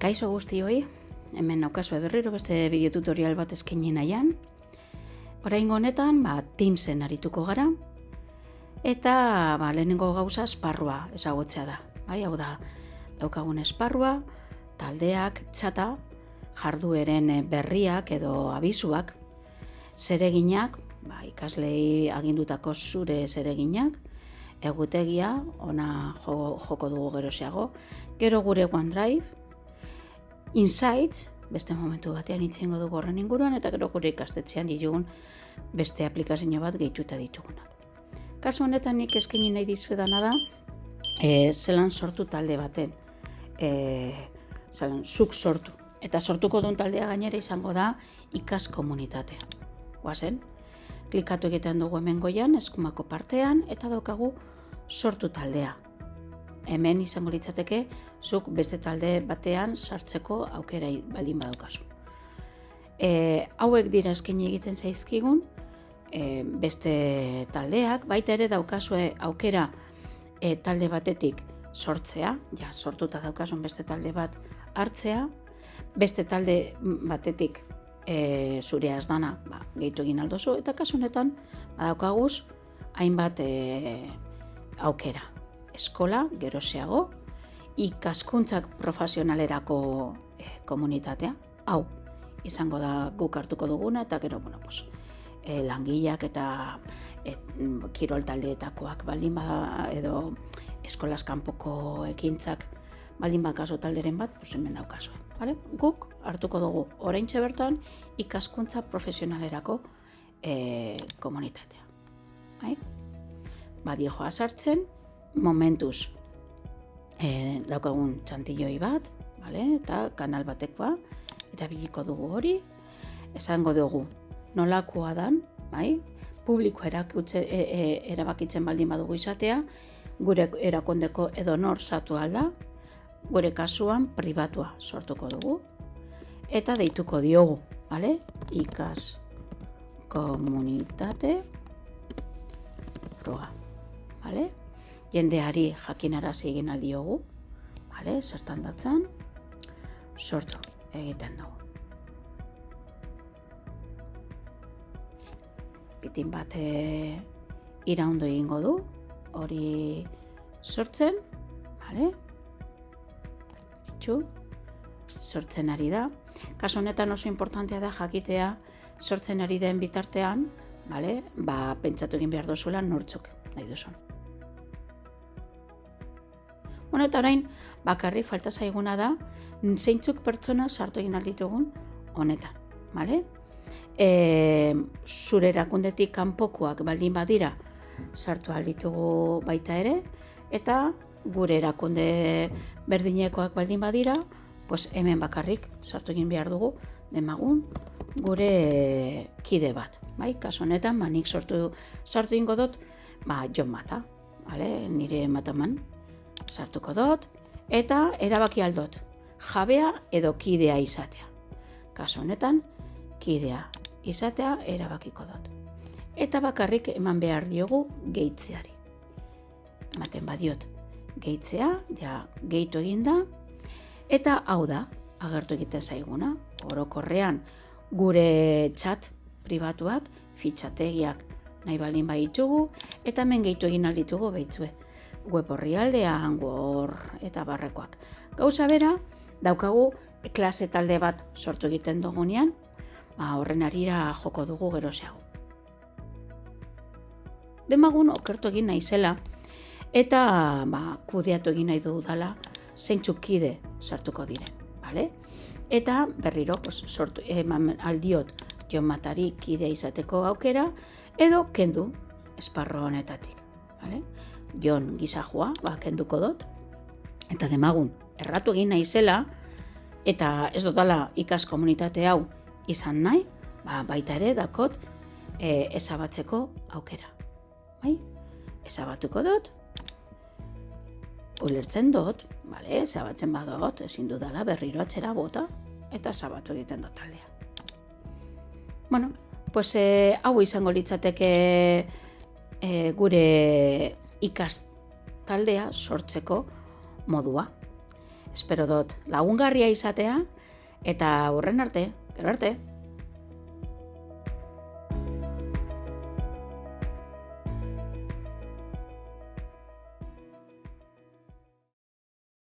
Kaixo guztioi, hemen naukazue berriro beste bideotutorial bat eskaini nahian. Oraingo honetan, Teamsen arituko gara, eta lehenengo gauza esparrua ezagutzea da. Hau da, daukagun esparrua, taldeak, txata, jardueren berriak edo abizuak, zereginak, ikaslei agindutako zure zereginak, egutegia, ona joko dugu geroxeago, gero gure OneDrive, Insights, beste momentu batean itzengo dugu horren inguruan, eta gero gure ikastetxean ditugun beste aplikazio bat gehituta ditugunak. Kasu honetan nik eskaini nahi dizuedana da, zelan sortu talde baten, zelan zuk sortu. Eta sortuko duen taldea gainera izango da ikas komunitatea. Guazen, klikatu egiten dugu hemen goian, eskumako partean, eta daukagu sortu taldea. Hemen izango litzateke, zuk beste talde batean sartzeko aukera baldin badaukazu. Hauek dira eskaini egiten zaizkigun, beste taldeak, baita ere daukazue aukera talde batetik sortzea, sortuta daukazun beste talde bat hartzea, beste talde batetik zure azdana gehitu egin aldozu, eta kasu honetan badaukaguz hainbat aukera. Eskola, geroxeago, ikaskuntzak profesionalerako komunitatea, hau izango da guk hartuko duguna, eta gero, langileak eta kirol taldeetakoak baldin bada, edo eskolaz kanpoko ekintzak baldin bakaso talderen bat, hemen daukazu. Guk hartuko dugu oraintxe bertan ikaskuntza profesionalerako komunitatea. Badioa sartzen, momentuz daukagun txantilloi bat, eta kanal batekoa, erabiliko dugu hori, esango dugu nolakoa dan, publiko erabakitzen baldin badugu izatea, gure erakondeko edo nor sartu alda, gure kasuan pribatua sortuko dugu, eta deituko diogu, ikas komunitate froga, jendeari jakinarazi egin aldiogu, zertan datzan, sortu egiten dugu. Pitin bat iraundu egingo du, hori sortzen, sortzen ari da. Kasu honetan oso importantea da jakitea sortzen ari den bitartean, pentsatu egin behar duzula nortzuk nahi duzun. Eta orain, bakarri falta zaiguna da, zeintzuk pertsona sartu egin alditugun honetan. Zure erakundetik kanpokoak baldin badira sartu alditugu baita ere, eta gure erakunde berdinekoak baldin badira, hemen bakarrik sartu egin behar dugu demagun gure kide bat. Kasu honetan, nik sartu egingo dut, Jon Mata, nire mataman sartuko dut, eta erabaki aldot, jabea edo kidea izatea. Kasu honetan, kidea izatea erabakiko dut. Eta bakarrik eman behar diogu gehitzeari. Ematen badiot gehitzea, gehitu eginda, eta hau da, agertu egiten zaiguna, orokorrean gure txat pribatuak, fitxategiak nahi baldin baditugu, eta hemen gehitu egin alditugu behitzue. Web orrialdean, Word eta barrekoak. Gauza bera, daukagu klase talde bat sortu egiten dugunean, horren arira joko dugu geroxeago. Demagun okertu egin naizela, eta kudeatu egin nahi dudala zeintzuk kide sartuko diren. Eta berriro aldiot Jon Matari kidea izateko aukera, edo kendu esparro honetatik. Jon gizajua, kenduko dut, eta demagun erratu egin naizela, eta ez dutala ikas komunitate hau izan nahi, baita ere dakot ezabatzeko aukera. Ezabatuko dut, ulertzen dut, ezabatzen badot, ezin dudala berriro atxera bota, eta ezabatu egiten dut taldea. Hau izango litzateke gure ikas taldea sortzeko modua. espero dut lagungarria izatea, eta hurren arte, gero arte.